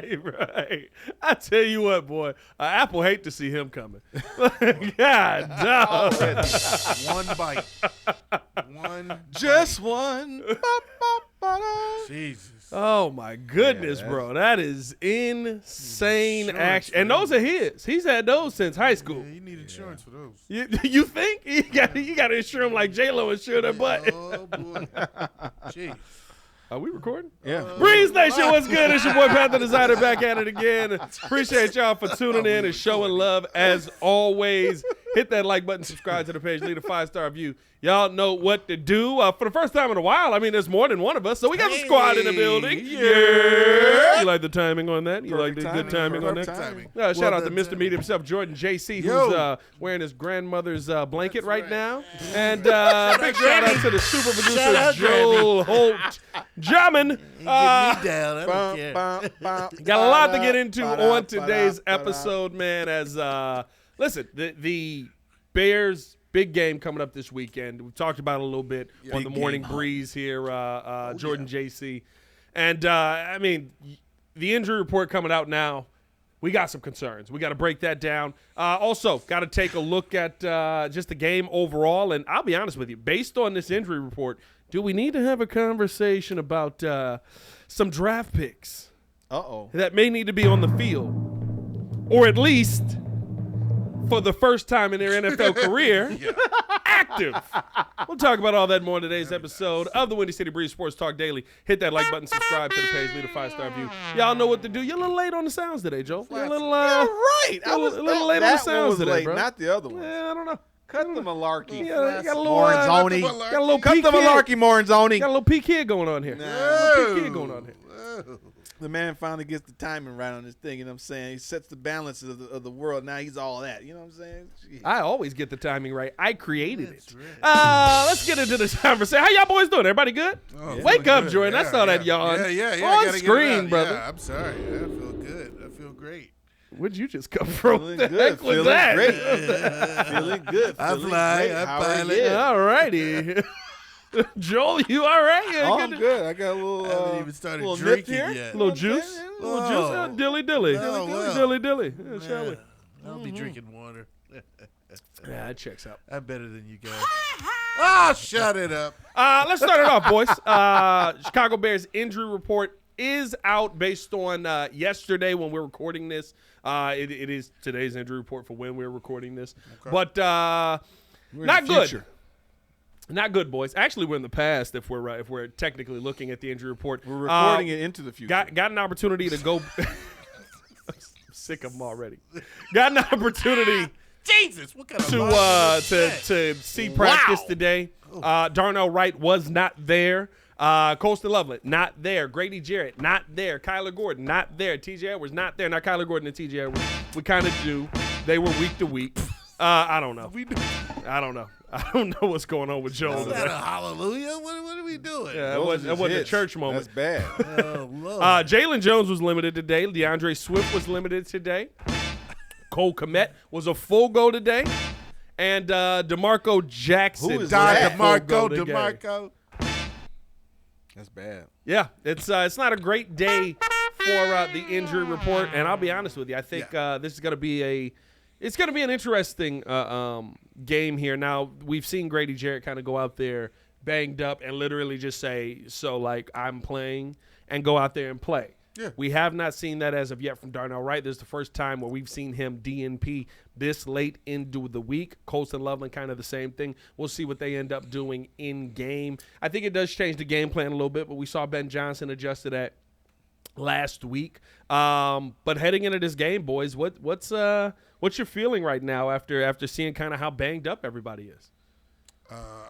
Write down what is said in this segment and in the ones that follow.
Hey, bro. Hey, I tell you what, boy. Apple hate to see him coming. God, dog. One bite. Just one. Jesus. Oh, my goodness, Yeah, bro. That is insane Insurance action. for And those are his. He's had those since high school. Yeah, you need insurance for those. You think? You got to insure him like J-Lo insured her butt. Oh, boy. Jeez. Are we recording? Yeah. Breeze Nation, what's good? It's your boy Panther Designer back at it again. Appreciate y'all for tuning in and showing love as always. Hit that like button, subscribe to the page, leave a 5-star review. Y'all know what to do. For the first time in a while, I mean, there's more than one of us, so we got a squad in the building. Yeah. You like the timing on that? You like the good timing on that? Timing. Shout out to Mr. Media himself, Jordan JC, who's wearing his grandmother's blanket right now. And big shout out to the super producer, Joel Holt. Jamming. Get me down. I don't care. Got a lot to get into on today's episode, man. As listen, the Bears big game coming up this weekend. We've talked about it a little bit on the morning breeze here. Jordan JC, and I mean the injury report coming out now. We got some concerns. We got to break that down. Also, got to take a look at just the game overall. And I'll be honest with you, based on this injury report, do we need to have a conversation about some draft picks that may need to be on the field, or at least for the first time in their NFL career, active? We'll talk about all that more in today's episode of the Windy City Breeze Sports Talk Daily. Hit that like button, subscribe to the page, leave a 5-star review. Y'all know what to do. You're a little late on the sounds today, Joe. You're a little, right. I was a little late on the sounds today, late, bro. not the other one. Yeah, I don't know. Cut the malarkey. Yeah, you got a little Moranzoni. got a little Cut peak the malarkey, Moranzoni. Got a little peak here going on here. Nah. A little peak here going on here. The man finally gets the timing right on this thing, you know what I'm saying? He sets the balance of the world. Now he's all that, you know what I'm saying? Jeez. I always get the timing right. I created it. Let's get into this conversation. How y'all boys doing? Everybody good? Oh, Wake up, good. Jordan. I saw that yawn. Yeah. I On gotta screen, get it out. brother. Yeah, I'm sorry. I feel good. I feel great. Where'd you just come from? Feeling The good. heck was Feeling that? great. Feeling good. I Feeling fly. great. I How are pilot. you? All righty. Joel, you all right? Yeah, Oh, I'm good. I got a little, I haven't even started little nip drinking here. yet. A little juice? A little juice? Oh. Dilly dilly. Oh, well. Dilly dilly. Yeah, shall we? I'll be drinking water. Yeah, that checks out. I'm better than you guys. Oh, shut it up. Let's start it off, boys. Chicago Bears injury report is out based on yesterday when we're recording this. It is today's injury report for when we're recording this. Okay. But We're in not the good. future. Not good, boys. Actually, we're in the past if we're technically looking at the injury report. We're recording it into the future. Got an opportunity to go. I'm sick of them already. Got an opportunity Jesus, what kind of logic is that? to see practice today. Darnell Wright was not there. Colston Loveland, not there. Grady Jarrett, not there. Kyler Gordon, not there. TJ Edwards, not there. Now, Kyler Gordon and TJ Edwards, we kind of do. They were week to week. I don't know. I don't know. I don't know what's going on with Joel Is that today. a hallelujah? What are we doing? Yeah, Those it are wasn't a hits. church moment. That's bad. Oh, Lord. Jalen Jones was limited today. DeAndre Swift was limited today. Cole Kmet was a full go today. And DeMarco Jackson. Who is Don that? DeMarco. That's bad. Yeah, it's not a great day for the injury report. And I'll be honest with you, I think this is going to be an interesting game here. Now, we've seen Grady Jarrett kind of go out there banged up and literally just say, so, like, I'm playing, and go out there and play. Yeah. We have not seen that as of yet from Darnell Wright. This is the first time where we've seen him DNP this late into the week. Colston Loveland, kind of the same thing. We'll see what they end up doing in game. I think it does change the game plan a little bit, but we saw Ben Johnson adjust to that last week. But heading into this game, boys, what's your feeling right now after seeing kind of how banged up everybody is?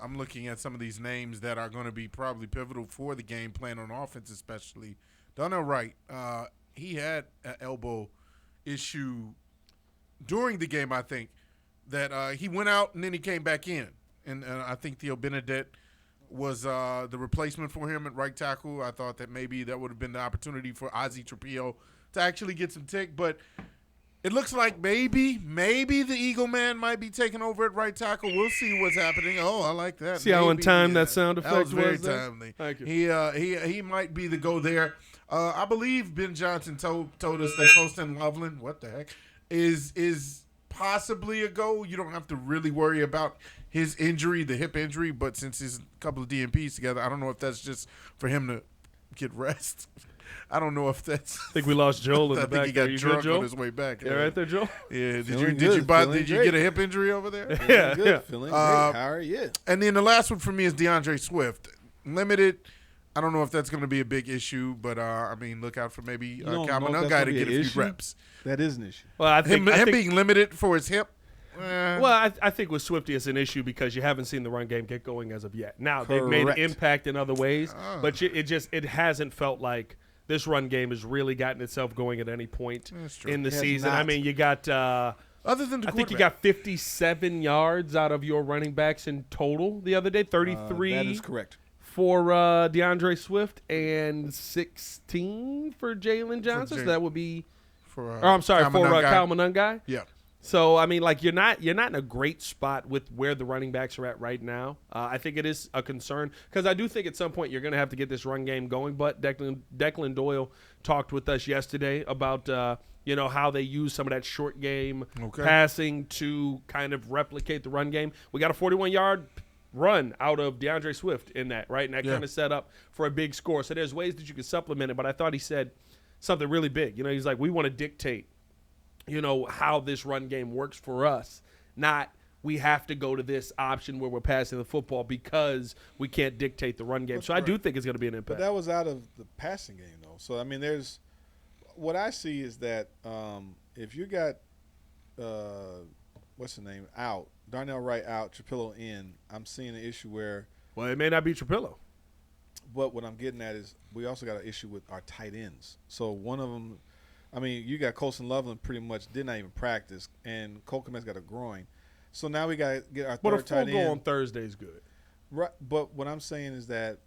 I'm looking at some of these names that are going to be probably pivotal for the game plan on offense, especially. Darnell Wright, he had an elbow issue during the game, I think, that he went out and then he came back in. And I think Theo Benedette was the replacement for him at right tackle. I thought that maybe that would have been the opportunity for Ozzie Trapillo to actually get some tick. But it looks like maybe the Eagle man might be taking over at right tackle. We'll see what's happening. Oh, I like that. See how in time that sound effect was very was there? timely. Thank you. He might be the go there. I believe Ben Johnson told us that Colston Loveland, what the heck, is possibly a go. You don't have to really worry about his injury, the hip injury, but since he's a couple of DNPs together, I don't know if that's just for him to get rest. I don't know if that's. I think we lost Joel in the back. I think he got you drunk good, on his way back. Yeah, right there, Joel. Yeah. Feeling Did you good, get a hip injury over there? Yeah, Good, yeah. feeling great. Howard, yeah. And then the last one for me is DeAndre Swift. Limited. I don't know if that's going to be a big issue, but I mean, look out for maybe Calvin guy to get a few reps. That is an issue. Well, I think Him being limited for his hip. Well, I think with Swifty it's an issue because you haven't seen the run game get going as of yet. Now they've made an impact in other ways, but it hasn't felt like this run game has really gotten itself going at any point in the season. I mean, you got other than I think you got 57 yards out of your running backs in total the other day, 33. That is correct. For DeAndre Swift and 16 for Jalen Johnson. So that would be for Kyle Monungai. Yeah. So I mean, like you're not in a great spot with where the running backs are at right now. I think it is a concern because I do think at some point you're going to have to get this run game going. But Declan Doyle talked with us yesterday about how they use some of that short game passing to kind of replicate the run game. We got a 41-yard run out of DeAndre Swift in that, right? And that kind of set up for a big score. So there's ways that you can supplement it. But I thought he said something really big. He's like, we want to dictate how this run game works for us, not we have to go to this option where we're passing the football because we can't dictate the run game. That's so right. I do think it's going to be an impact. But that was out of the passing game, though. So, I mean, what I see is that if you got, what's the name, out, Darnell Wright out, Trapillo in, I'm seeing an issue where. Well, it may not be Trapillo. But what I'm getting at is we also got an issue with our tight ends. So one of them, I mean, you got Colston Loveland pretty much did not even practice, and Cole Kmet's got a groin. So now we got to get our third tight end. But a full goal on Thursday is good. Right. But what I'm saying is that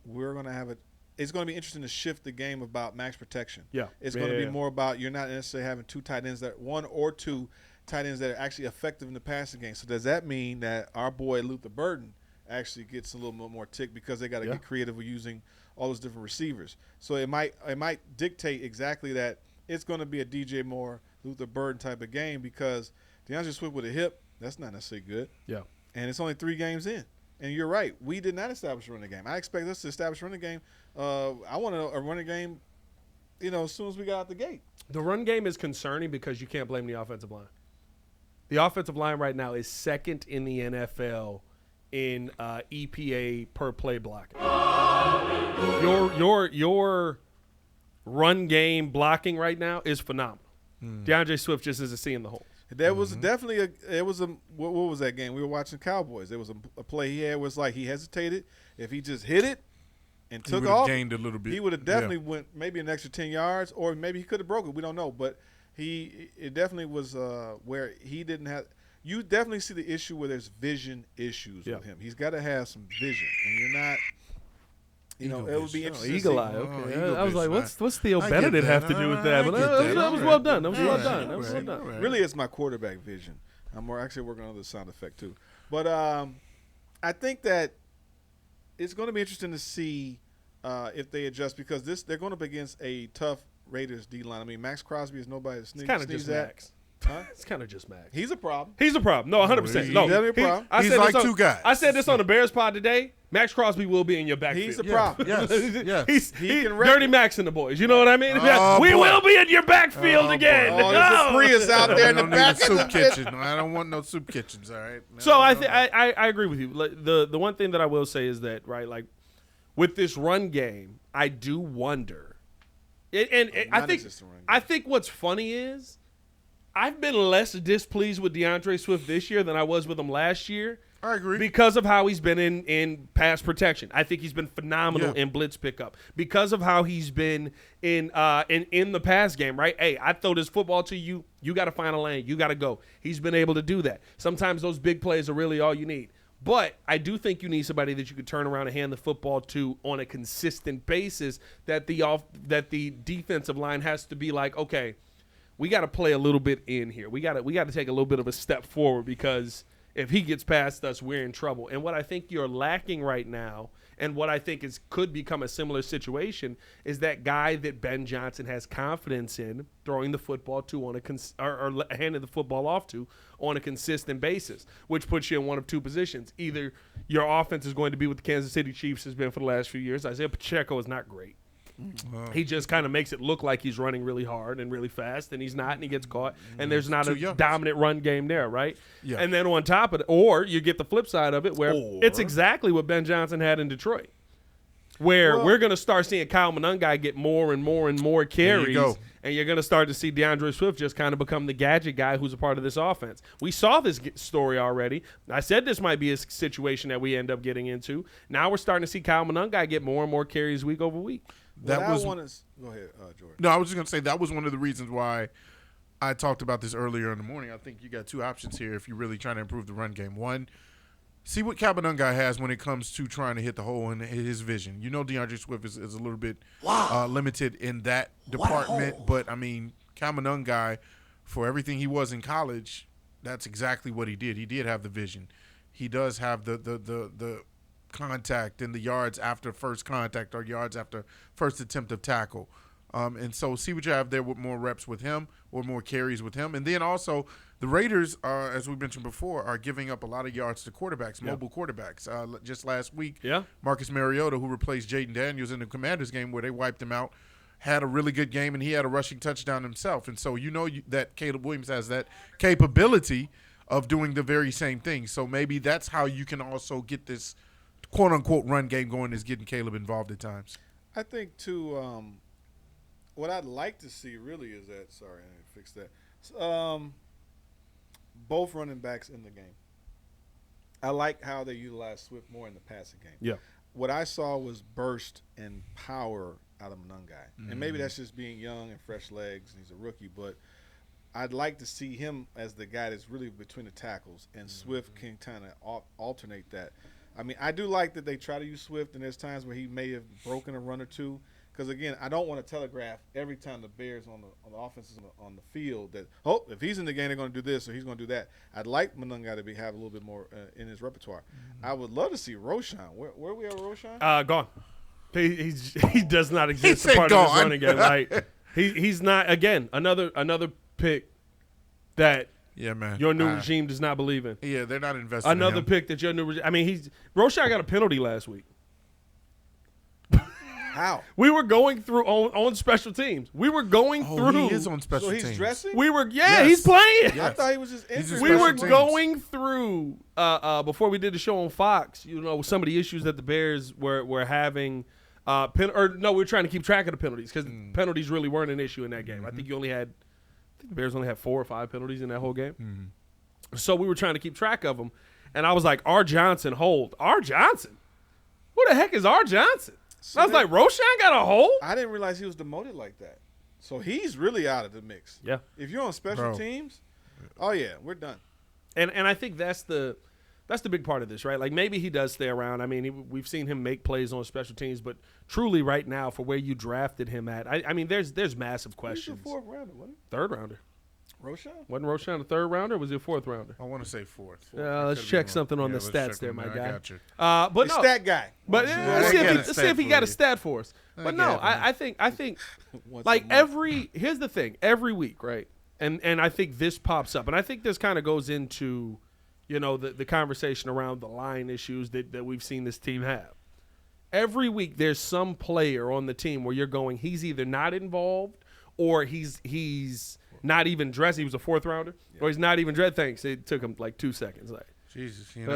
we're going to have it's going to be interesting to shift the game about max protection. Yeah. It's going to be more about you're not necessarily having two tight ends one or two tight ends that are actually effective in the passing game. So does that mean that our boy Luther Burden actually gets a little bit more tick because they got to get creative with using all those different receivers? So it might dictate exactly that it's going to be a DJ Moore, Luther Burden type of game because DeAndre Swift with a hip, that's not necessarily good. Yeah. And it's only 3 games in. And you're right. We did not establish a running game. I expect us to establish a running game. I want a running game, as soon as we got out the gate. The run game is concerning because you can't blame the offensive line. The offensive line right now is second in the NFL in EPA per play blocking. Your run game blocking right now is phenomenal. DeAndre Swift just isn't seeing the holes. There was definitely what was that game? We were watching Cowboys. There was a play he had was like he hesitated. If he just hit it and took off, gained a little bit. He would have definitely went maybe an extra 10 yards, or maybe he could have broke it. We don't know, but it definitely was where he didn't have. You definitely see the issue where there's vision issues with him. He's got to have some vision, and you're not. It would be interesting. Eagle eye. Okay, I was like, what's Theo Benedict have to do with that? But that was well done. That was well done. That was well done. Really, it's my quarterback vision. I'm actually working on the sound effect too. But I think that it's going to be interesting to see if they adjust because they're going up against a tough Raiders D line. I mean, Max Crosby is nobody to sneeze at. Max. Huh? It's kind of just Max. He's a problem. He's a problem. No, 100%. No, he's a problem. He's like two guys. I said this on the Bears pod today. Max Crosby will be in your backfield. He's a problem. Yes. He can Dirty Max and the boys. You know what I mean? We will be in your backfield again. Oh, there's a Prius out there in the back. Soup kitchen. I don't want no soup kitchens. All right. So I agree with you. The one thing that I will say is that right, with this run game, I do wonder. I think what's funny is I've been less displeased with DeAndre Swift this year than I was with him last year. I agree. Because of how he's been in pass protection. I think he's been phenomenal in blitz pickup. Because of how he's been in the pass game, right? Hey, I throw this football to you. You got to find a lane. You got to go. He's been able to do that. Sometimes those big plays are really all you need. But I do think you need somebody that you could turn around and hand the football to on a consistent basis that the defensive line has to be like, okay, we got to play a little bit in here. We got to take a little bit of a step forward because if he gets past us, we're in trouble. And what I think you're lacking right now, and what I think could become a similar situation, is that guy that Ben Johnson has confidence in throwing the football to or handing the football off to on a consistent basis, which puts you in one of two positions. Either your offense is going to be what the Kansas City Chiefs has been for the last few years. Isaiah Pacheco is not great. He just kind of makes it look like he's running really hard and really fast, and he's not, and he gets caught, and there's not a dominant run game there, right? Yeah. And then on top of it, or you get the flip side of it where it's exactly what Ben Johnson had in Detroit, where we're going to start seeing Kyle Monangai get more and more and more carries, and you're going to start to see DeAndre Swift just kind of become the gadget guy who's a part of this offense. We saw this story already. I said this might be a situation that we end up getting into. Now we're starting to see Kyle Monangai get more and more carries week over week. Go ahead, Jordan. No, I was just going to say that was one of the reasons why I talked about this earlier in the morning. I think you got two options here if you're really trying to improve the run game. One, see what Kyle Monangai has when it comes to trying to hit the hole in his vision. You know DeAndre Swift is a little bit limited in that department. But, I mean, Kyle Monangai, for everything he was in college, that's exactly what he did. He did have the vision. He does have the contact and the yards after first contact or yards after first attempt of tackle. And so see what you have there with more reps with him or more carries with him. And then also the Raiders, as we mentioned before, are giving up a lot of yards to quarterbacks, mobile quarterbacks. Just last week, Marcus Mariota, who replaced Jaden Daniels in the Commanders game where they wiped him out, had a really good game, and he had a rushing touchdown himself. And so you know that Caleb Williams has that capability of doing the very same thing. So maybe that's how you can also get this quote-unquote run game going, is getting Caleb involved at times. I think, too, what I'd like to see really is that – sorry, I didn't fix that. Both running backs in the game. I like how they utilize Swift more in the passing game. Yeah. What I saw was burst and power out of Monangai. And maybe that's just being young and fresh legs, and he's a rookie, but I'd like to see him as the guy that's really between the tackles, and Swift can kind of alternate that. I mean, I do like that they try to use Swift, and there's times where he may have broken a run or two. Because, again, I don't want to telegraph every time the Bears on the offense is on the field that, if he's in the game, they're going to do this or he's going to do that. I'd like Monangai to have a little bit more in his repertoire. I would love to see Roshan. Where we at, Roshan? Gone. He does not exist as part of this running game. Like, he's not, again, another pick that – your new regime does not believe in. Yeah, they're not investing Another in him. pick that your new regime – I mean, Roshan got a penalty last week. How? We were going through on special teams. We were going through. He is on special teams. So he's dressing? He's playing. Yes. I thought he was just injured. We were going through before we did the show on Fox, some of the issues that the Bears were having. We were trying to keep track of the penalties because penalties really weren't an issue in that game. I think the Bears only had 4 or 5 penalties in that whole game. So we were trying to keep track of them. And I was like, R. Johnson, hold. R. Johnson? Who the heck is R. Johnson? So I was like, Roshan got a hold? I didn't realize he was demoted like that. So he's really out of the mix. Yeah. If you're on special teams, we're done. And I think that's the big part of this, right? Like maybe he does stay around. I mean, we've seen him make plays on special teams, but truly right now for where you drafted him at, I mean, there's massive questions. He's a 4th rounder, wasn't he? 3rd rounder. Roshan? Wasn't Roshan a 3rd rounder or was he a 4th rounder? I want to say 4th. Let's check something on the stats there, my guy. I got you. But no. Stat guy. But let's see if he got a stat for us. But no, I think like here's the thing, every week, right? And I think this pops up. And I think this kind of goes into, the conversation around the line issues that we've seen this team have. Every week there's some player on the team where you're going, he's either not involved or he's not even dressed. He was a 4th rounder, or he's not even dressed. Thanks. It took him like 2 seconds. Like Jesus, can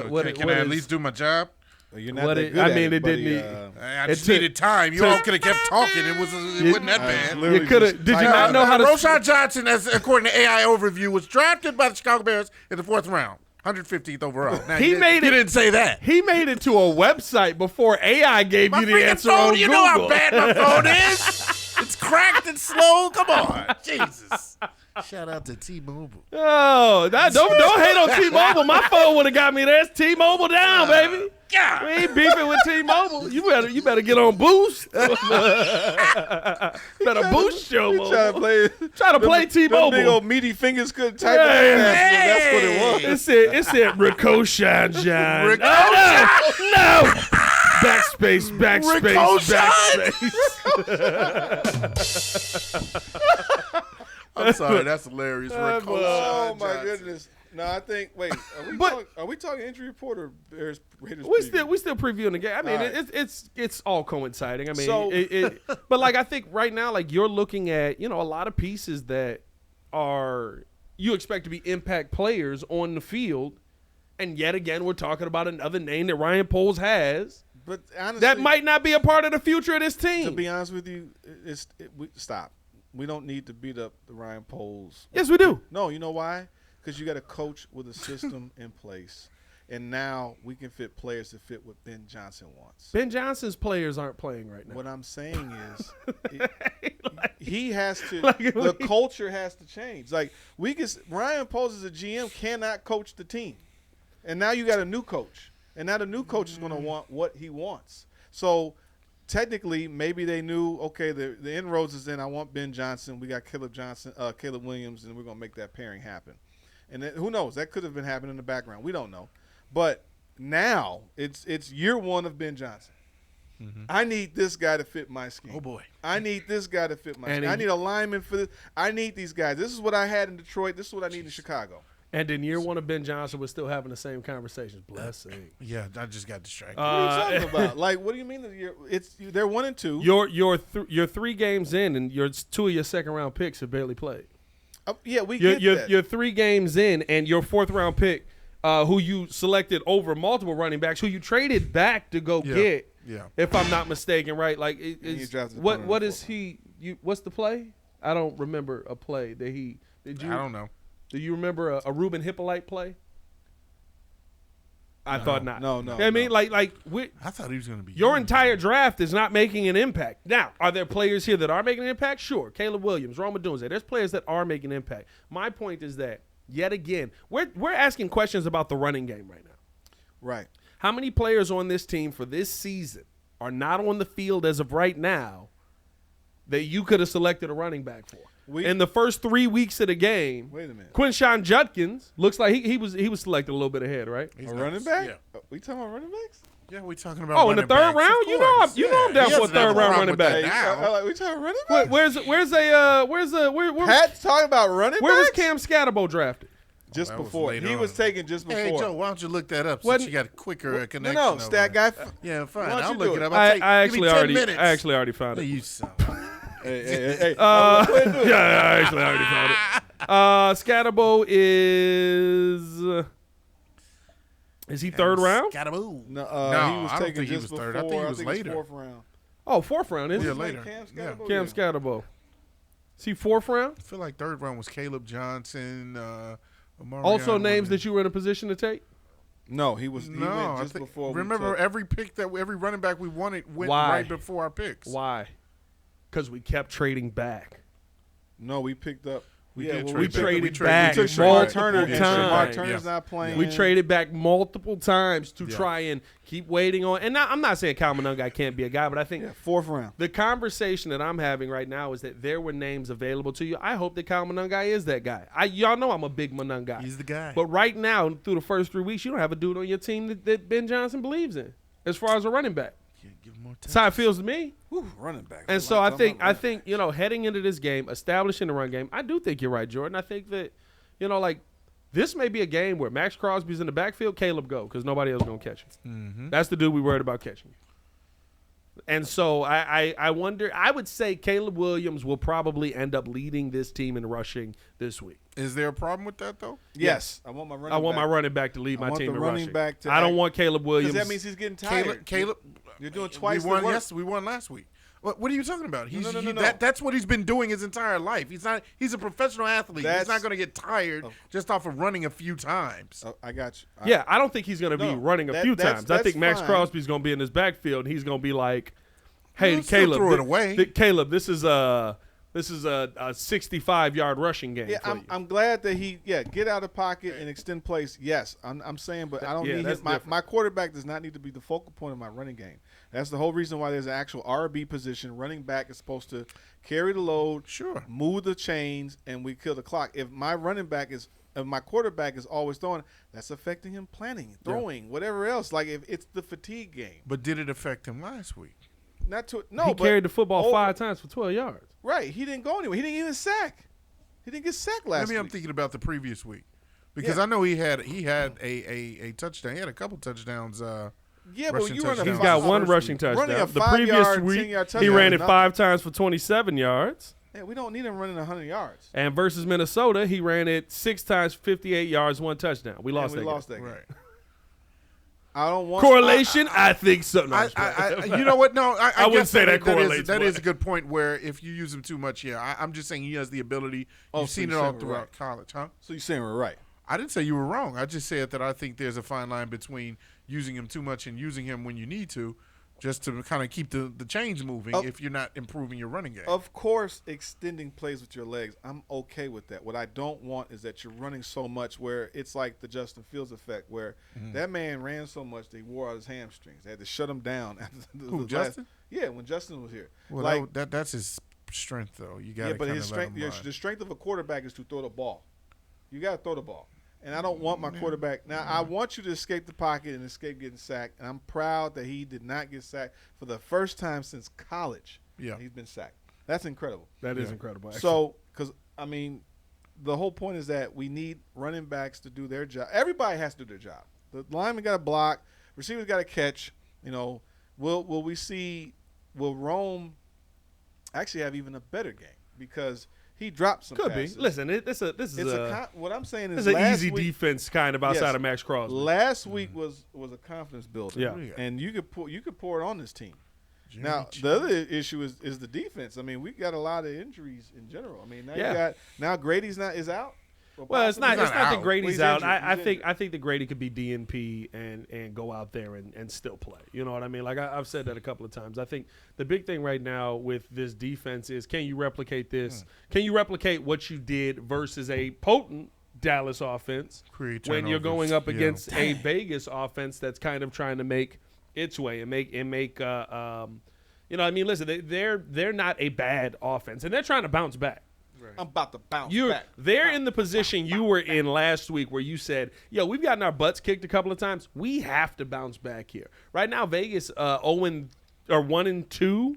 I at least do my job? You're not that good at it, it buddy, didn't. I just needed time. You all could have kept talking. It wasn't that bad. You could have. Did you not know how to? Roshan Johnson, according to AI Overview, was drafted by the Chicago Bears in the 4th round, 115th overall. Now, he didn't say that. He made it to a website before AI gave you the answer on Google. You know how bad my phone is. It's cracked and slow. Come on, Jesus. Shout out to T-Mobile. Oh, don't hate on T-Mobile. My phone would have got me there. It's T-Mobile down, baby. God. We ain't beefing with T-Mobile. You better get on Boost. Better boost your You mobile. try to play T-Mobile. Big old meaty fingers couldn't type Hey, that's what it was. It said Ricochet, John. Oh, no. Backspace. I'm sorry, that's hilarious. Oh my goodness! No, I think. Wait, are we talking injury report or Bears Raiders? We still previewing the game. I mean, right. it's all coinciding. I mean, So- but like I think right now, like you're looking at a lot of pieces that are you expect to be impact players on the field, and yet again we're talking about another name that Ryan Poles has. But honestly, That might not be a part of the future of this team. to be honest with you, stop. We don't need to beat up the Ryan Poles. Yes, we do. No, you know why? Because you got a coach with a system in place, and now we can fit players that fit what Ben Johnson wants. Ben Johnson's players aren't playing right now. What I'm saying is, he has to. The culture has to change. Like Ryan Poles as a GM cannot coach the team, and now you got a new coach, and now the new coach is going to want what he wants. So technically, maybe they knew. Okay, the inroads is in. I want Ben Johnson. We got Caleb Williams, and we're going to make that pairing happen. And then, who knows? That could have been happening in the background. We don't know. But now it's year one of Ben Johnson. Mm-hmm. I need this guy to fit my scheme. Oh, boy. I need this guy to fit my scheme. I need a lineman for this. I need these guys. This is what I had in Detroit. This is what I need in Chicago. And in year one of Ben Johnson, we're still having the same conversations. Blessing. Yeah, I just got distracted. What are you talking about? Like, what do you mean? They're 1-2. You're 3 games in, and two of your second round picks have barely played. Yeah, we get that. You're 3 games in, and your 4th round pick, who you selected over multiple running backs, who you traded back to go get. Yeah. If I'm not mistaken, right? Like, what is he? What's the play? I don't remember a play that he did. I don't know. Do you remember a Ruben Hippolyte play? I thought not. No. I mean, like I thought he was going to be. Your entire draft is not making an impact. Now, are there players here that are making an impact? Sure. Caleb Williams, Roma Dunze. There's players that are making an impact. My point is that, yet again, we're asking questions about the running game right now. Right. How many players on this team for this season are not on the field as of right now that you could have selected a running back for? In the first 3 weeks of the game, wait a minute. Quinshawn Judkins looks like he was selected a little bit ahead, right? A running back? Yeah. We talking about running backs? Yeah, we talking about. In the third round, you know I'm down for a third round running back. We talking running backs? Where's Pat's talking about running where was backs? Cam Scatterbo drafted? Just before. He was taken just before. Hey, Joe, why don't you look that up since you got a quicker connection? No, stat guy. Yeah, fine. Why don't I'll you look do it it? up. I Give me 10 minutes. actually already found it. You son. Hey. I actually already found it. Scatterbo is he third round? Scatterbo. No, No, he was I don't taken think he just was third. before. I think he was it's later. 4th round. Oh, 4th round, isn't Yeah, it? later. Cam Yeah. Scatterbo. Cam Scatterbo. Is he 4th round? I feel like third round was Caleb Johnson. Also names that you were in a position to take? No, he went No, just before. Remember, every pick every running back we wanted went Why? right before our picks. Why? Because we kept trading back. No, we picked up. We yeah, did well, trade back. traded We back took multiple Shamar Turner. times. Shamar Turner's Yeah. not playing. We traded back multiple times to Yeah. try and keep waiting on. And now, I'm not saying Kyle Monangai can't be a guy, but I think 4th round. the conversation that I'm having right now is that there were names available to you. I hope that Kyle Monangai is that guy. Y'all know I'm a big Monangai. He's the guy. But right now, through the first 3 weeks, you don't have a dude on your team that Ben Johnson believes in as far as a running back. Give him more time. That's how it feels to me. Whew, running back. And so I think heading into this game, establishing the run game, I do think you're right, Jordan. I think that, this may be a game where Max Crosby's in the backfield, Caleb go, because nobody else is going to catch him. Mm-hmm. That's the dude we worried about catching. And so I wonder, I would say Caleb Williams will probably end up leading this team in rushing this week. Is there a problem with that, though? Yes. I want my running back. I want my running back to lead my team in rushing. Back to I don't want Caleb Williams. Because that means he's getting tired. Caleb, you're doing twice we won, the work. Yes, we won last week. What are you talking about? No. That's what he's been doing his entire life. He's a professional athlete. He's not going to get tired just off of running a few times. I got you. I don't think he's going to be running a few times. I think Max Crosby's going to be in his backfield, and he's going to be like, hey, Caleb, Caleb, this is This is a 65-yard rushing game. Yeah, for you. I'm glad that he get out of the pocket and extend plays. Yes, I'm saying, but I don't need him. My quarterback does not need to be the focal point of my running game. That's the whole reason why there's an actual RB position. Running back is supposed to carry the load, move the chains, and we kill the clock. If my quarterback is always throwing, that's affecting him planning, throwing, whatever else. Like if it's the fatigue game. But did it affect him last week? He carried the football 5 times for 12 yards. Right. He didn't go anywhere. He didn't even sack. He didn't get sacked last week. I'm thinking about the previous week because I know he had a touchdown. He had a couple touchdowns. But he's got one rushing touchdown. The previous week, he ran it 5 times for 27 yards. Yeah, we don't need him running 100 yards. And versus Minnesota, he ran it 6 times, 58 yards, 1 touchdown. We lost that game. Right. I don't want correlation. I think so. No, you know what? No, I wouldn't say that correlates. That is a good point. Where if you use him too much, I'm just saying he has the ability. You've seen it all throughout college, huh? So you're saying we're right? I didn't say you were wrong. I just said that I think there's a fine line between using him too much and using him when you need to, just to kind of keep the chains moving if you're not improving your running game. Of course, extending plays with your legs, I'm okay with that. What I don't want is that you're running so much where it's like the Justin Fields effect, where that man ran so much that he wore out his hamstrings. They had to shut him down. Who, Justin? Yeah, when Justin was here. Well, that's his strength, though. You got to but his strength, the strength of a quarterback is to throw the ball. You got to throw the ball. And I don't want my quarterback. Now, I want you to escape the pocket and escape getting sacked. And I'm proud that he did not get sacked for the first time since college. Yeah. He's been sacked. That's incredible. That is incredible. Actually. So, because, I mean, the whole point is that we need running backs to do their job. Everybody has to do their job. The lineman got to block. Receivers got to catch. You know, will Rome actually have even a better game? Because he dropped some passes. Be. Listen, what I'm saying is an easy defense kind of outside of Max Crosby. Last week was a confidence builder. Yeah. And you could pour it on this team. Now the other issue is the defense. I mean, we got a lot of injuries in general. I mean, now Grady's is out. Well, it's not that Grady's out. I think that Grady could be DNP and go out there and still play. You know what I mean? Like I've said that a couple of times. I think the big thing right now with this defense is, can you replicate this? Can you replicate what you did versus a potent Dallas offense when you're going up against a Vegas offense that's kind of trying to make its way and make you know what I mean? Listen, they're not a bad offense and they're trying to bounce back. I'm about to bounce back. They're in the position you were in last week where you said, yo, we've gotten our butts kicked a couple of times. We have to bounce back here. Right now, Vegas 1-2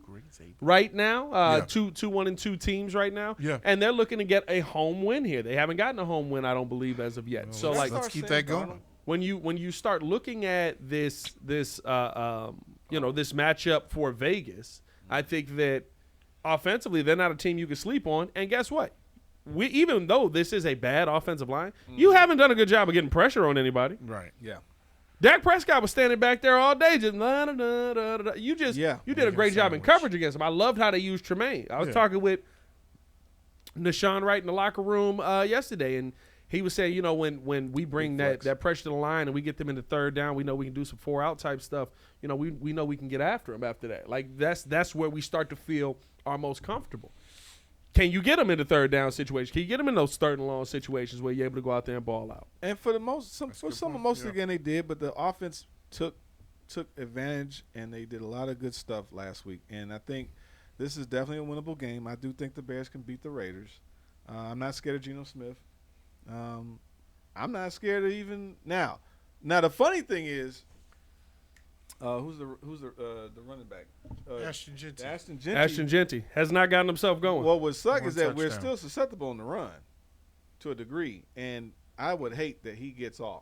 right now. 2 1-2 teams right now. Yeah. And they're looking to get a home win here. They haven't gotten a home win, I don't believe, as of yet. So let's keep that going. When you start looking at this matchup for Vegas, I think that offensively, they're not a team you can sleep on. And guess what? Even though this is a bad offensive line, you haven't done a good job of getting pressure on anybody. Right. Yeah. Dak Prescott was standing back there all day just You did a great job in coverage against him. I loved how they used Tremaine. I was talking with Nashawn Wright in the locker room yesterday, and he was saying, you know, when we bring that pressure to the line and we get them into third down, we know we can do some 4-out type stuff. You know, we know we can get after them after that. Like that's where we start to feel our most comfortable. Can you get them in the third down situation? Can you get them in those third and long situations where you're able to go out there and ball out? And for the most, most of the game they did, but the offense took advantage and they did a lot of good stuff last week. And I think this is definitely a winnable game. I do think the Bears can beat the Raiders. I'm not scared of Geno Smith. I'm not scared of even now. Now the funny thing is, who's the running back? Ashton Jeanty. Ashton Jeanty has not gotten himself going. What would suck is that we're still susceptible on the run to a degree, and I would hate that he gets off.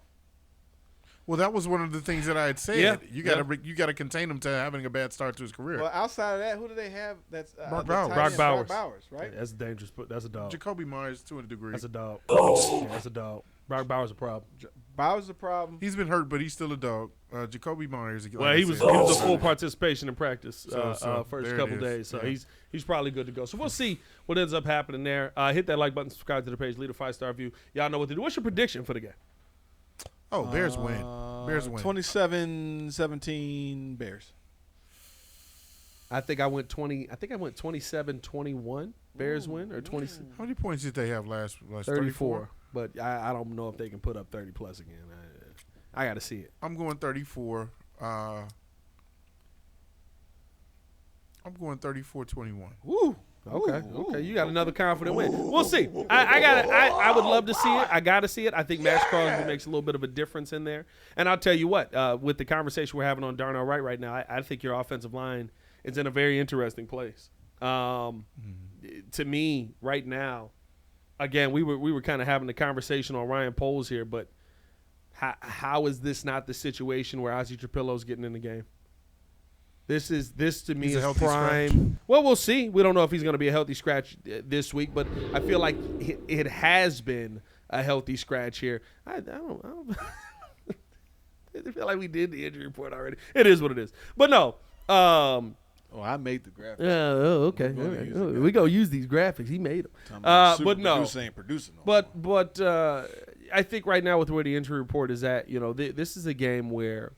Well, that was one of the things that I had said. Yeah. You got to contain him to having a bad start to his career. Well, outside of that, who do they have? That's Brock Bowers. Brock Bowers, right? Yeah, that's dangerous. That's a dog. Jacoby Myers to a degree. That's a dog. Yeah, that's a dog. Brock Bowers a problem. Bowers a problem. He's been hurt, but he's still a dog. Jacoby Myers. Well, he was a full participation in practice first couple days, so he's probably good to go. So we'll see what ends up happening there. Hit that like button, subscribe to the page, leave a 5-star review. Y'all know what to do. What's your prediction for the game? Oh, Bears win. Bears win. 27-17 Bears. I think I went 27-21. Bears win or 20. How many points did they have last 34. But I don't know if they can put up 30 plus again. I got to see it. I'm going 34. I'm going 34-21. Woo. Okay. You got another confident win. We'll see. I would love to see it. I got to see it. I think Max Crosby makes a little bit of a difference in there. And I'll tell you what, with the conversation we're having on Darnell Wright right now, I think your offensive line is in a very interesting place. To me, right now, again, we were kind of having the conversation on Ryan Poles here, but how is this not the situation where Ozzie Trapillo's getting in the game? This to me is prime. Scratch. Well, we'll see. We don't know if he's going to be a healthy scratch this week, but I feel like it has been a healthy scratch here. I don't I feel like we did the injury report already. It is what it is. But no. I made the graphics. Okay. We go use these graphics. He made them. But no. Producer ain't producing. But I think right now with where the injury report is at, this is a game where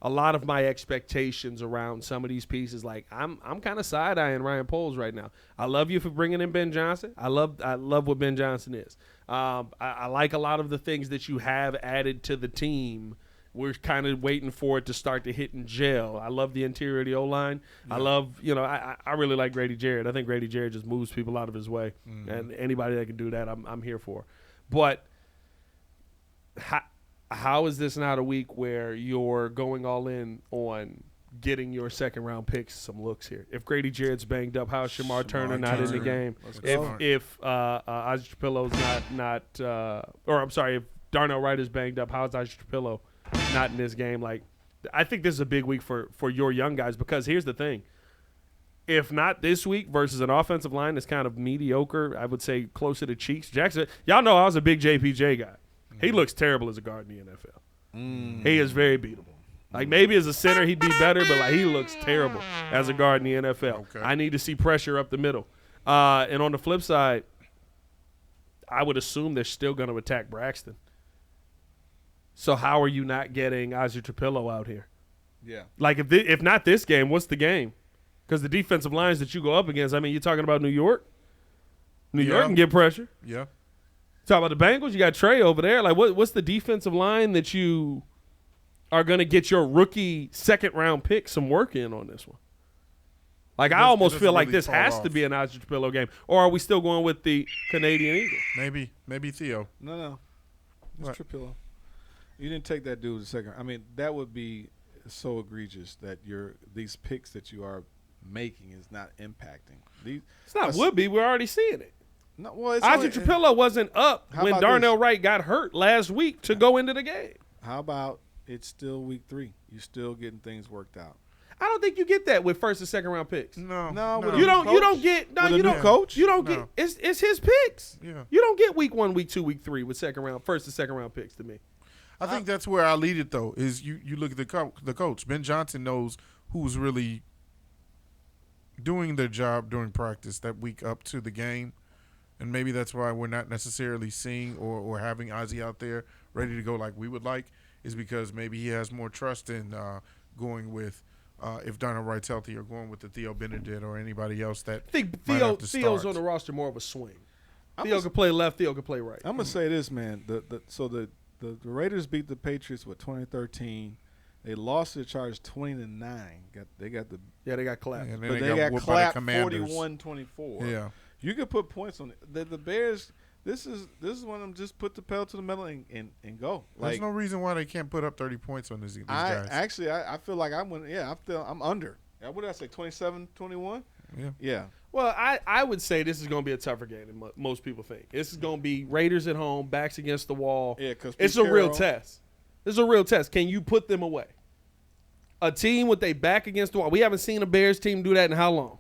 a lot of my expectations around some of these pieces, like I'm kind of side-eyeing Ryan Poles right now. I love you for bringing in Ben Johnson. I love what Ben Johnson is. I like a lot of the things that you have added to the team. We're kind of waiting for it to start to hit and gel. I love the interior of the O-line. Yeah. I love, I really like Grady Jarrett. I think Grady Jarrett just moves people out of his way. Mm-hmm. And anybody that can do that, I'm here for. But how is this not a week where you're going all in on getting your second-round picks some looks here? If Grady Jarrett's banged up, how's Shamar Turner not in the game? If Ozzie Trapillo's if Darnell Wright is banged up, how's Ozzie Trapillo not in this game? Like, I think this is a big week for your young guys, because here's the thing. If not this week versus an offensive line that's kind of mediocre, I would say closer to Cheeks. Jackson, y'all know I was a big JPJ guy. He looks terrible as a guard in the NFL. He is very beatable. Like, maybe as a center he'd be better, but like he looks terrible as a guard in the NFL. Okay. I need to see pressure up the middle. And on the flip side, I would assume they're still going to attack Braxton. So how are you not getting Ozzie Trapillo out here? Yeah. Like, if not this game, what's the game? Because the defensive lines that you go up against, I mean, you're talking about New York. New York can get pressure. Yeah. Talk about the Bengals. You got Trey over there. Like, what's the defensive line that you are going to get your rookie second-round pick some work in on this one? Like, I almost feel like this has to be an Ozzie Trapillo game. Or are we still going with the Canadian Eagle? Maybe Theo. No. It's Trapillo. You didn't take that dude a second. I mean, that would be so egregious that these picks that you are making is not impacting. It's not would be. We're already seeing it. No, well, Ozzie Trapillo wasn't up when Darnell Wright got hurt last week to go into the game. How about it's still week 3? You're still getting things worked out. I don't think you get that with first and second round picks. No. You don't get coach. You don't get it's his picks. Yeah. You don't get week 1, week 2, week 3 with first and second round picks to me. I think that's where I lead it, though, is you look at the coach. Ben Johnson knows who's really doing their job during practice that week up to the game. And maybe that's why we're not necessarily seeing or having Ozzie out there ready to go like we would like, is because maybe he has more trust in going with if Darnell Wright's healthy, or going with the Theo Benedict or anybody else that I think Theo's on the roster more of a swing. Theo could play left, Theo could play right. I'm going to say this, man. The Raiders beat the Patriots with 2013. They lost to the Chargers 20-9. They got clapped. Yeah, but they got clapped 41-24. Yeah. You could put points on it. The Bears, this is one of them, just put the pedal to the metal and go. There's no reason why they can't put up 30 points on these guys. I feel like I'm under. What did I say, 27-21? Yeah. Well, I would say this is going to be a tougher game than most people think. This is going to be Raiders at home, backs against the wall. Yeah, because it's a real test. This is a real test. Can you put them away? A team with their back against the wall. We haven't seen a Bears team do that in how long?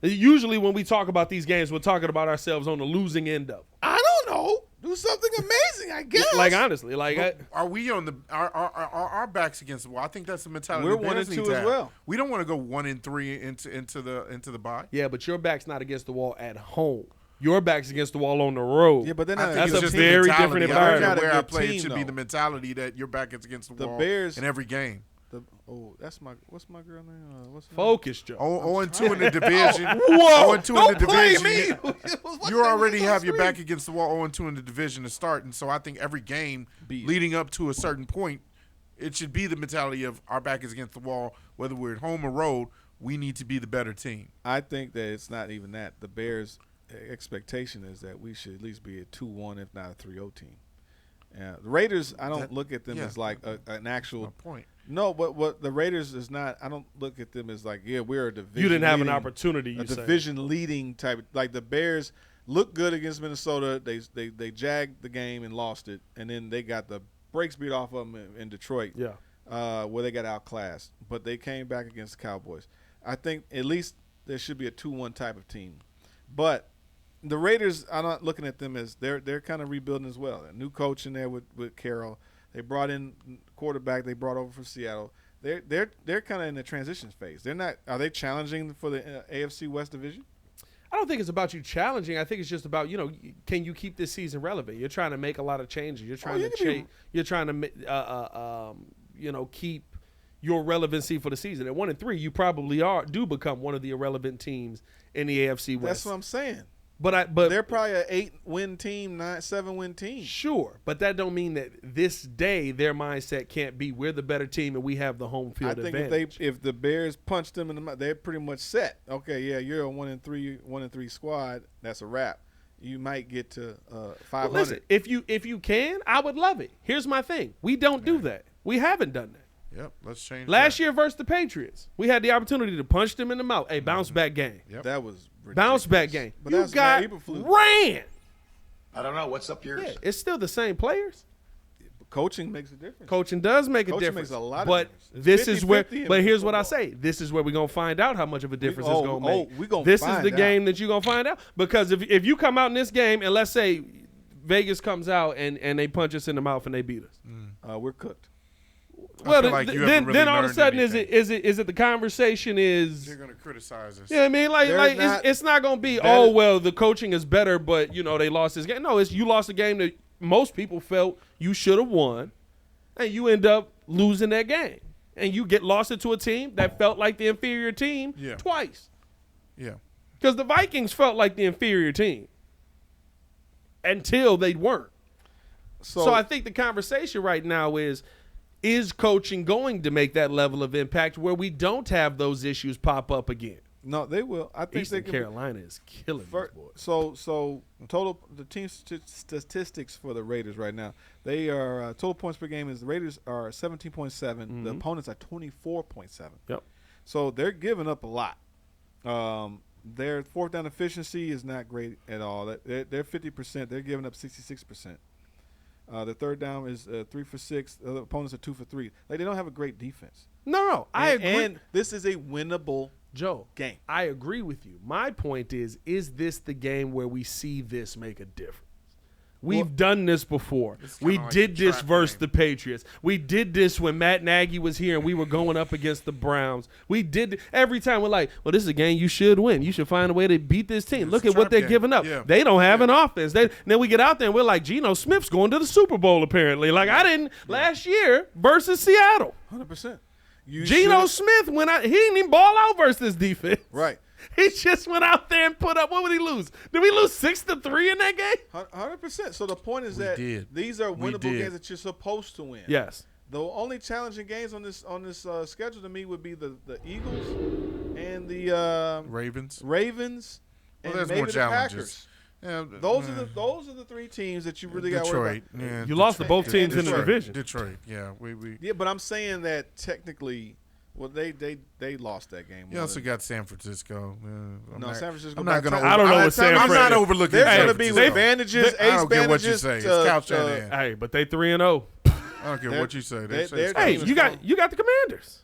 Usually when we talk about these games, we're talking about ourselves on the losing end of. I don't know. Do something amazing, I guess. Like, honestly, are we on our backs against the wall? I think that's the mentality. We're 1-2 as well. We don't want to go 1-3 into the bye. Yeah, but your back's not against the wall at home. Your back's against the wall on the road. Yeah, but then that's a very different environment. Where I play, it should be the mentality that your back is against the wall in every game. What's my girl name? What's her Focus, Joe. 0-2 in the division. Whoa! 0-2 Don't in the play division. me. You already have your back against the wall 0-2 in the division to start, and so I think every game leading up to a certain point, it should be the mentality of our back is against the wall, whether we're at home or road. We need to be the better team. I think that it's not even that. The Bears' expectation is that we should at least be a 2-1, if not a 3-0 team. The Raiders, I don't look at them as like an actual point. No, but what the Raiders is not. I don't look at them as like, we're a division. You didn't have an opportunity. A division leading type. Like the Bears looked good against Minnesota. They jagged the game and lost it, and then they got the brakes beat off of them in Detroit. Yeah, where they got outclassed, but they came back against the Cowboys. I think at least there should be a 2-1 type of team, but the Raiders, I'm not looking at them as they're kind of rebuilding as well. A new coach in there with Carroll. They brought in quarterback. They brought over from Seattle. They're kind of in the transition phase. They're not. Are they challenging for the AFC West division? I don't think it's about you challenging. I think it's just about, can you keep this season relevant? You're trying to make a lot of changes. You're trying to keep your relevancy for the season. At 1-3, you probably do become one of the irrelevant teams in the AFC West. That's what I'm saying. But they're probably an 8-win team, 7-win team. Sure, but that don't mean that this day their mindset can't be we're the better team and we have the home field advantage. I think if the Bears punch them in the mouth, they're pretty much set. Okay, yeah, you're a 1-3 squad. That's a wrap. You might get to 500. Well, listen, if you can, I would love it. Here's my thing: we don't do that. We haven't done that. Yep, let's change. Last year versus the Patriots, we had the opportunity to punch them in the mouth. Hey, bounce back game. Yep. That was ridiculous. Bounce back game. But you got ran. I don't know. What's up yours? Yeah, it's still the same players. Coaching makes a difference. Coaching does make a Coaching difference. makes a lot of but difference. this is where. But here's what I football. say: this is where we're gonna find out how much of a difference it's gonna make. We gonna this is find the out. game that you're gonna find out, because if you come out in this game and let's say Vegas comes out and they punch us in the mouth and they beat us, we're cooked. well, like you then haven't really all of a learned sudden anything. is it the conversation is. They're gonna criticize us. You know what I mean? Like it's not going to be, oh, well, the coaching is better, but, they lost this game. No, you lost a game that most people felt you should have won, and you end up losing that game. And you get lost into a team that felt like the inferior team twice. Yeah. Because the Vikings felt like the inferior team until they weren't. So I think the conversation right now is coaching going to make that level of impact where we don't have those issues pop up again? No, they will. I think Eastern they can. Carolina is killing these boys. So total the team statistics for the Raiders right now. They are total points per game is the Raiders are 17.7. The opponents are 24.7. Yep. So they're giving up a lot. Their fourth down efficiency is not great at all. They're 50%. They're giving up 66%. The third down is 3 for 6. The opponents are 2 for 3. Like, they don't have a great defense. No, I agree. And this is a winnable game. I agree with you. My point is this the game where we see this make a difference? We've done this before. We did this versus the Patriots. We did this when Matt Nagy was here and we were going up against the Browns. We did every time we're like, well, this is a game you should win. You should find a way to beat this team. Look at what they're giving up. Yeah. They don't have an offense. Then we get out there and we're like, Geno Smith's going to the Super Bowl apparently. Like I didn't last year versus Seattle. 100%. Geno Smith he didn't even ball out versus this defense. Right. He just went out there and put up. What would he lose? Did we lose 6-3 in that game? 100%. So the point is these are winnable games that you're supposed to win. Yes. The only challenging games on this schedule to me would be the Eagles and the Ravens. And there's maybe more the challenges. Packers. Yeah, those are the three teams that you really got to worry about. Yeah, you lost to both teams in the division. Detroit. Yeah, we. Yeah, but I'm saying that technically. Well, they lost that game. You also got San Francisco. San Francisco. I'm not going to. I don't know what San Francisco. I'm not overlooking. There's going to be advantages. I don't care what you say. It's couch that in. Hey, but they 3-0. I don't care what you say. Hey, you got the Commanders.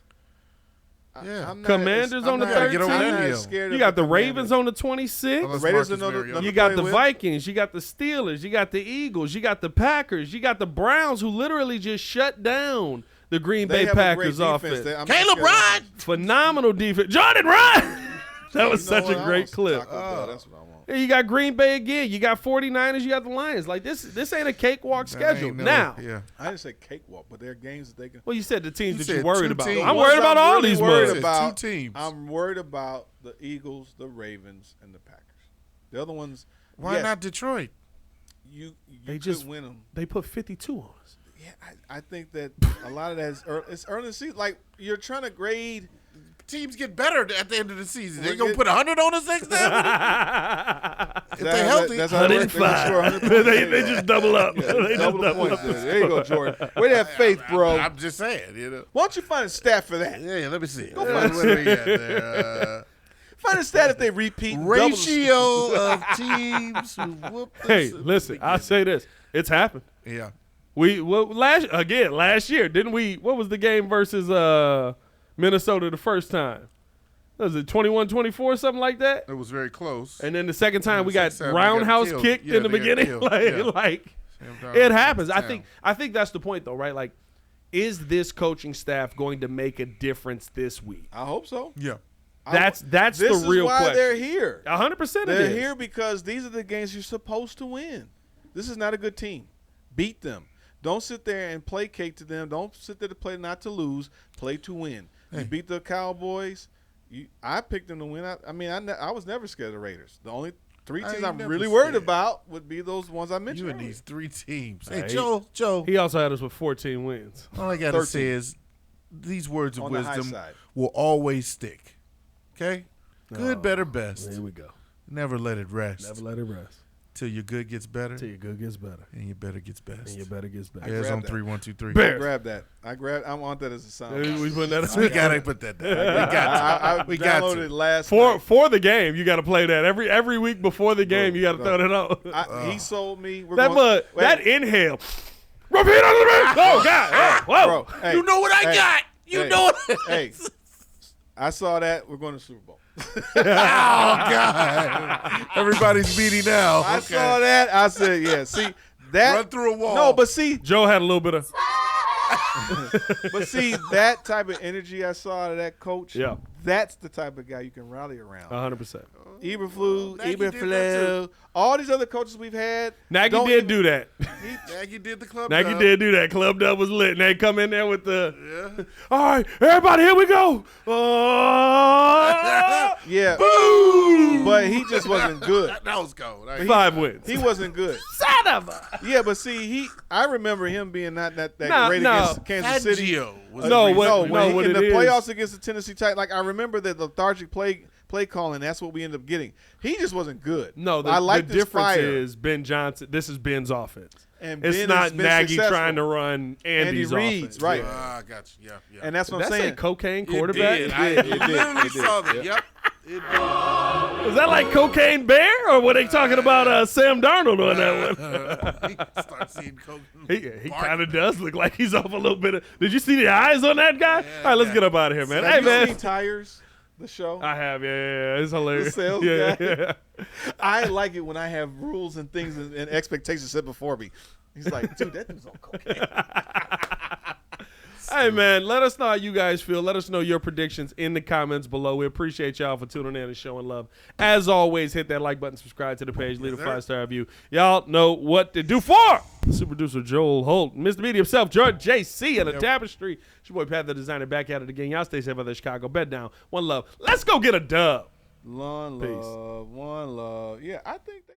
Yeah, Commanders on the 13th. You got the Ravens on the 26th. The Raiders another you got the Vikings. You got the Steelers. You got the Eagles. You got the Packers. You got the Browns, who literally just shut down the Green Bay Packers offense. Caleb Ryan. Phenomenal defense. Jordan Ryan. That was You know such a what? I great want some clip. Taco Bell. That's what I want. Yeah, you got Green Bay again. You got 49ers. You got the Lions. Like this ain't a cakewalk schedule. Now, Yeah. I didn't say cakewalk, but there are games that they can. well, you said the teams You that you're said worried two about. teams. I'm Ones worried about all really these worried mothers. about. Two teams. I'm worried about the Eagles, the Ravens, and the Packers. The other ones. Why yes, not Detroit? You They could just- win them. They put 52 on us. Yeah, I think that a lot of that is it's early in the season. Like you're trying to grade. Teams get better at the end of the season. They We're gonna get- put 100 on us next time if they're healthy. That's how they work. They gonna score 100 points. they just double up. Yeah, They just double the double points. up. There you go, Jordan. Way to have faith, bro. I'm just saying, you know. Why don't you find a stat for that? Yeah, let me see. Go What find do we got there? Find a stat if they repeat. and double the- Ratio of teams who whoop us. Hey, listen, I'll say this. It's happened. Yeah. Last year, didn't we? What was the game versus Minnesota the first time? Was it 21-24, something like that? It was very close. And then the second time we got second time we got roundhouse killed. kicked Yeah, in the they got beginning. killed. Like, Yeah. like Sam Darnold it happens. was I think that's the point though, right? Like, is this coaching staff going to make a difference this week? I hope so. Yeah. That's This the real is why question. they're here. 100% They're it is. here because these are the games you're supposed to win. This is not a good team. Beat them. Don't sit there and placate to them. Don't sit there to play not to lose. Play to win. You beat the Cowboys. I picked them to win. I was never scared of the Raiders. The only three teams ain't I'm never really worried scared. about would be those ones I mentioned. You and earlier. these three teams. Hey, Hey, Joe. He also had us with 14 wins. All I got to 13. say is these words of On the high wisdom side. will always stick. Okay? Good, better, best. Here we go. Never let it rest. Never let it rest Till your good gets better till your good gets better and your better gets best. and your better gets better. Bears grabbed on that. 3, 1, 2, 3. Bears. Grab that. I want that as a sound. We putting that We gotta put that down. We got I to. We got downloaded to. it last for night. for the game. You got to play that every week before the game. You got to bro. throw that on. He sold me. We're that going- mud, Wait. that inhale. Repeat under the rim. Oh God! Whoa! Bro, hey, You know what I hey, got. You hey, know what. Hey, I saw that. We're going to the Super Bowl. Oh God! Everybody's beating now. I saw that. I said, yeah. See that? Run through a wall. No, but see, Joe had a little bit of that type of energy I saw out of that coach. Yeah. That's the type of guy you can rally around. 100%. Eberflus, Nagy did that all these other coaches we've had. Nagy don't did even- do that. Nagy did the club. Nagy dub. did do that. Club Dub was lit, and they come in there with the. All right, everybody, here we go. Yeah, Boom! but he just wasn't good. That was cold. 5 wins. He wasn't good. Son of a. Yeah, but see, I remember him being not that Nah, great no. against Kansas City. Fangio was No, the what- reason. no, in what the it is- playoffs against the Tennessee Titans, like I remember the lethargic play calling. That's what we ended up getting. He just wasn't good. No, I like the this difference fire. is Ben Johnson. This is Ben's offense. And It's Ben not has been Nagy successful. trying to run Andy's Reid's, offense. right. Ah, got you. Yeah. And that's what Did I'm that say saying. cocaine It quarterback? did. I It did. literally It did. saw that. Yep. Yep. It did. Was that like Cocaine Bear, or were they talking about Sam Darnold on that one? He started seeing coke. He kind of does look like he's off a little bit of. Did you see the eyes on that guy? All right, let's get up out of here, man. Have Hey, you man. seen Tires, the show? I have, yeah. It's hilarious. The sales yeah, guy? yeah. I like it when I have rules and things and expectations set before me. He's like, dude, that dude's on cocaine. Hey, man, let us know how you guys feel. Let us know your predictions in the comments below. We appreciate y'all for tuning in and showing love. As always, hit that like button, subscribe to the page, leave a 5-star review. Y'all know what to do for. Super producer Joel Holt, Mr. Media himself, George JC, and the Tapestry. It's your boy Pat the Designer back at it again. Y'all stay safe out there, Chicago. Bed down. One love. Let's go get a dub. One Peace. love, one love. Yeah, I think that.